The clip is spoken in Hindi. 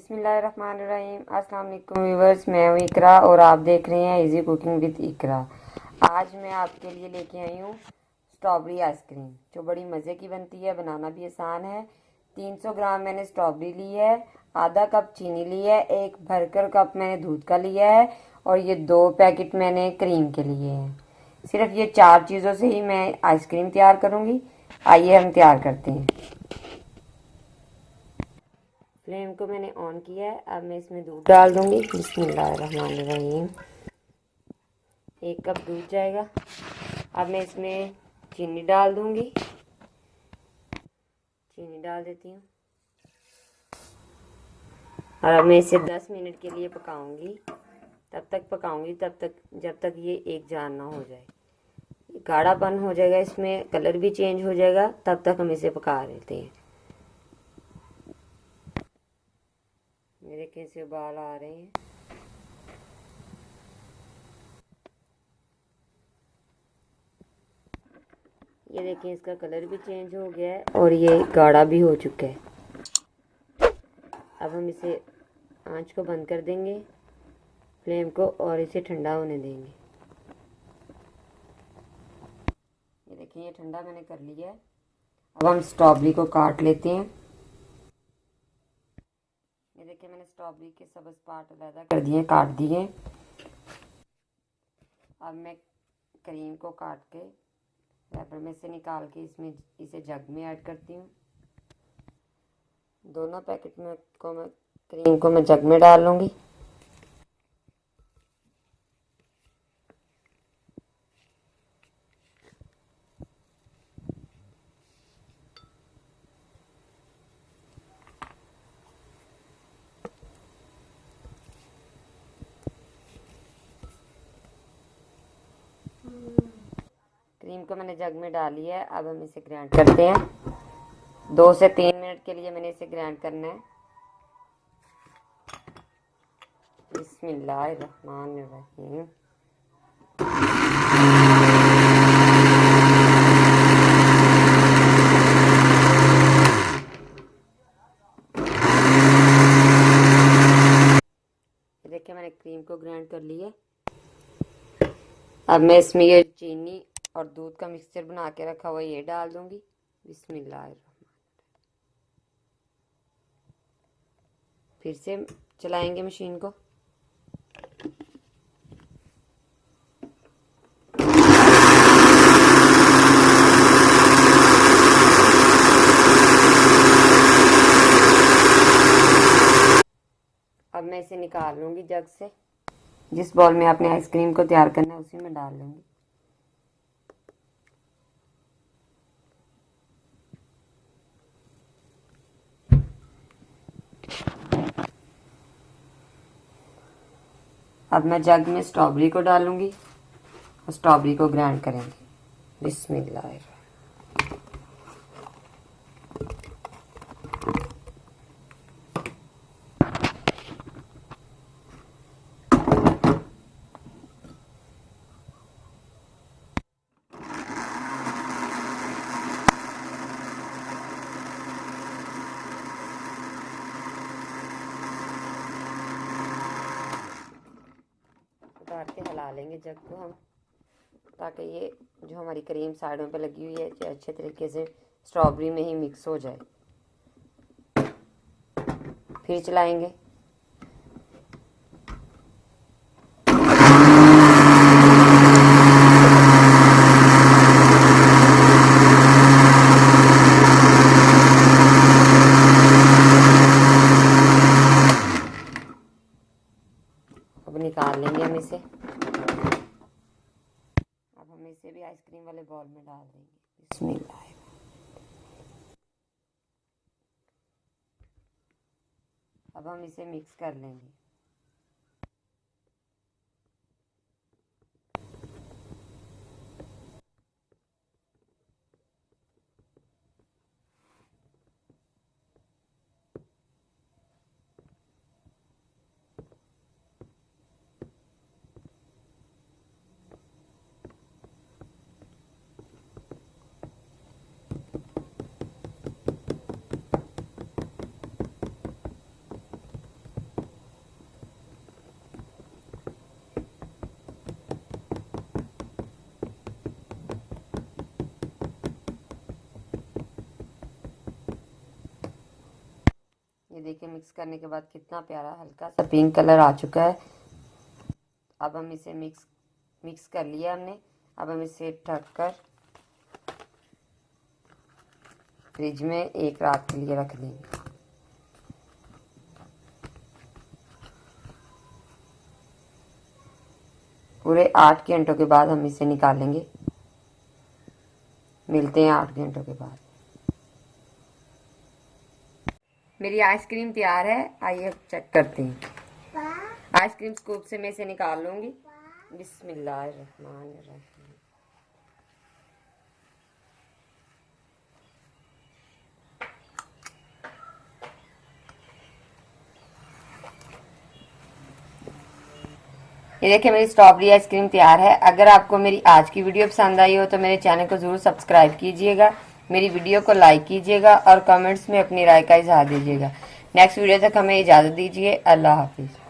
बिस्मिल्लाहिर्रहमानिर्रहीम। अस्सलाम वालेकुम व्यूवर्स, मैं हूँ इकरा और आप देख रहे हैं इजी कुकिंग विद इकरा। आज मैं आपके लिए लेके आई हूँ स्ट्रॉबेरी आइसक्रीम, जो बड़ी मज़े की बनती है, बनाना भी आसान है। 300 ग्राम मैंने स्ट्रॉबेरी ली है, आधा कप चीनी ली है, एक भरकर कप मैंने दूध का लिया है और ये 2 पैकेट मैंने क्रीम के लिए हैं। सिर्फ ये 4 चीज़ों से ही मैं आइसक्रीम तैयार करूँगी। आइए हम तैयार करते हैं। फ्लेम को मैंने ऑन किया है। अब मैं इसमें दूध डाल दूंगी। बिस्मिल्लाहिर्रहमानिर्रहीम। 1 कप दूध जाएगा। अब मैं इसमें चीनी डाल दूंगी। चीनी डाल देती हूँ और अब मैं इसे 10 मिनट के लिए पकाऊंगी। तब तक जब तक ये एक जान ना हो जाए। गाढ़ापन हो जाएगा, इसमें कलर भी चेंज हो जाएगा, तब तक हम इसे पका लेते हैं। मेरे कैसे उबाल आ रहे हैं। ये देखिए, इसका कलर भी चेंज हो गया है और ये गाढ़ा भी हो चुका है। अब हम इसे आंच को बंद कर देंगे, फ्लेम को, और इसे ठंडा होने देंगे। ये देखिए, ये ठंडा मैंने कर लिया है। अब हम स्ट्रॉबेरी को काट लेते हैं। ये देखिए, मैंने स्ट्रॉबेरी के सब्ज़ पार्ट अलग कर दिए, काट दिए। अब मैं क्रीम को काट के रैपर में से निकाल के इसे जग में ऐड करती हूँ। दोनों पैकेट में मैं क्रीम को मैं जग में डाल लूँगी। क्रीम को मैंने जग में डाली है। अब हम इसे ग्राइंड करते हैं। 2 से 3 मिनट के लिए मैंने इसे ग्राइंड करना है। बिस्मिल्लाहिर्रहमानिर्रहीम। देखिए, मैंने क्रीम को ग्राइंड कर लिया। अब मैं इसमें ये चीनी और दूध का मिक्सचर बना के रखा हुआ ये डाल दूंगी। बिस्मिल्लाहिर्रहमान। फिर से चलाएंगे मशीन को। अब मैं इसे निकाल लूँगी जग से। जिस बॉल में आपने आइसक्रीम को तैयार करना है उसी में डाल लूँगी। अब मैं जग में स्ट्रॉबेरी को डालूँगी और स्ट्रॉबेरी को ग्राइंड करेंगे। बिस्मिल्लाह। उतार के हिला लेंगे जग को हम, ताकि ये जो हमारी क्रीम साइडों पे लगी हुई है ये अच्छे तरीके से स्ट्रॉबेरी में ही मिक्स हो जाए। फिर चलाएंगे। अब निकाल लेंगे हम इसे। अब हम इसे भी आइसक्रीम वाले बॉल में डाल देंगे। बिस्मिल्लाह। अब हम इसे मिक्स कर लेंगे। देखिए मिक्स करने के बाद कितना प्यारा हल्का सा पिंक कलर आ चुका है। अब हम इसे मिक्स कर लिया हमने। अब हम इसे ढक कर फ्रिज में एक रात के लिए रख देंगे। पूरे 8 घंटों के बाद हम इसे निकालेंगे। मिलते हैं 8 घंटों के बाद। मेरी आइसक्रीम तैयार है, आइए चेक करते हैं। आइसक्रीम स्कूप से मैं इसे निकाल लूंगी। बिस्मिल्लाहिर्रहमानिर्रहीम। ये देखिए मेरी स्ट्रॉबेरी आइसक्रीम तैयार है। अगर आपको मेरी आज की वीडियो पसंद आई हो तो मेरे चैनल को ज़रूर सब्सक्राइब कीजिएगा, मेरी वीडियो को लाइक कीजिएगा और कमेंट्स में अपनी राय का इजहार दीजिएगा। नेक्स्ट वीडियो तक हमें इजाज़त दीजिए। अल्लाह हाफिज़।